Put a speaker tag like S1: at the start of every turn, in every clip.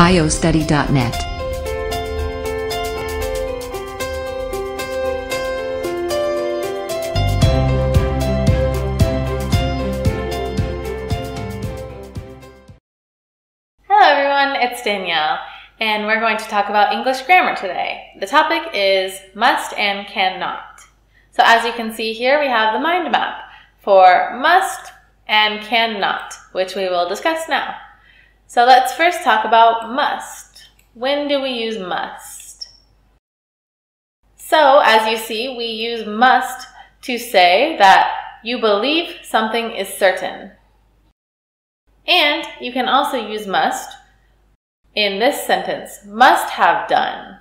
S1: iostudy.net.
S2: Hello everyone, it's Danielle, and we're going to talk about English grammar today. The topic is must and cannot. So as you can see here, we have the mind map for must and cannot, which we will discuss now. So let's first talk about must. When do we use must? So as you see, we use must to say that you believe something is certain. And you can also use must in this sentence, must have done.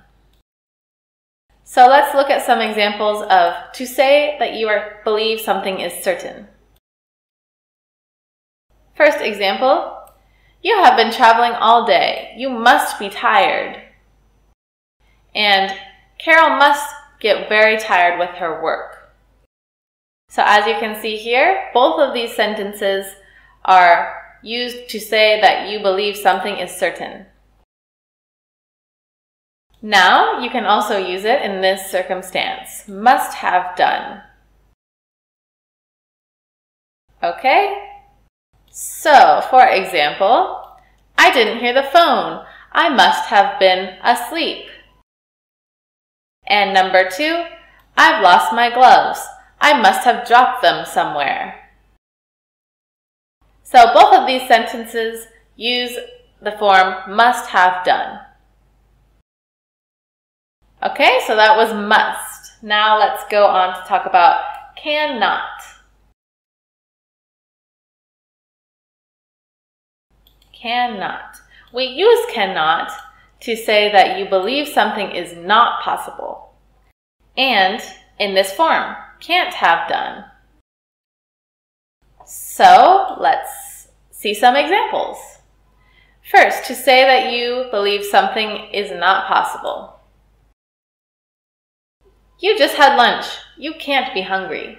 S2: So let's look at some examples of to say that you believe something is certain. First example, you have been traveling all day. You must be tired. And Carol must get very tired with her work. So as you can see here, both of these sentences are used to say that you believe something is certain. Now, you can also use it in this circumstance, must have done. Okay? So, for example, I didn't hear the phone. I must have been asleep. And number 2, I've lost my gloves. I must have dropped them somewhere. So both of these sentences use the form must have done. Okay, so that was must. Now let's go on to talk about cannot. Cannot. We use cannot to say that you believe something is not possible. And in this form, can't have done. So let's see some examples. First, to say that you believe something is not possible. You just had lunch. You can't be hungry.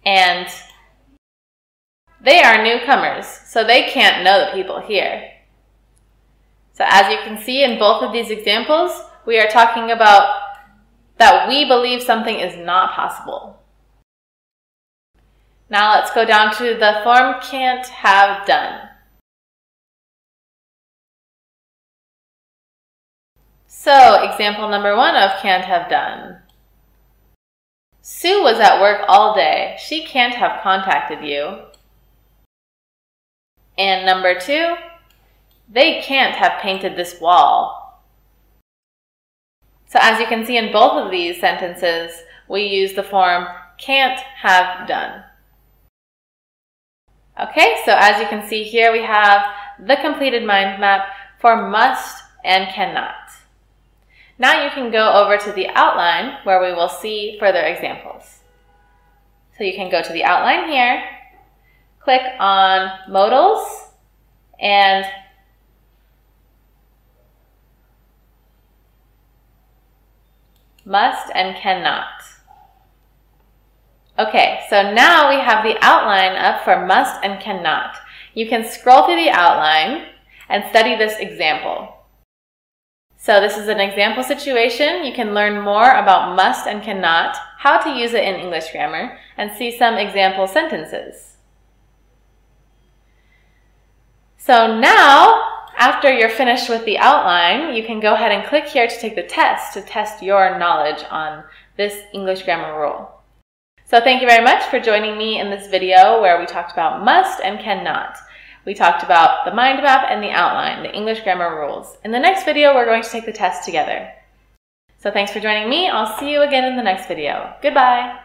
S2: And they are newcomers, so they can't know the people here. So as you can see in both of these examples, we are talking about that we believe something is not possible. Now let's go down to the form can't have done. So example number 1 of can't have done. Sue was at work all day. She can't have contacted you. And number 2, they can't have painted this wall. So as you can see in both of these sentences, we use the form can't have done. Okay, so as you can see here, we have the completed mind map for must and cannot. Now you can go over to the outline where we will see further examples. So you can go to the outline here, click on modals, and must and cannot. Okay, so now we have the outline up for must and cannot. You can scroll through the outline and study this example. So this is an example situation. You can learn more about must and cannot, how to use it in English grammar, and see some example sentences. So now, after you're finished with the outline, you can go ahead and click here to take the test to test your knowledge on this English grammar rule. So thank you very much for joining me in this video where we talked about must and cannot. We talked about the mind map and the outline, the English grammar rules. In the next video, we're going to take the test together. So thanks for joining me. I'll see you again in the next video. Goodbye.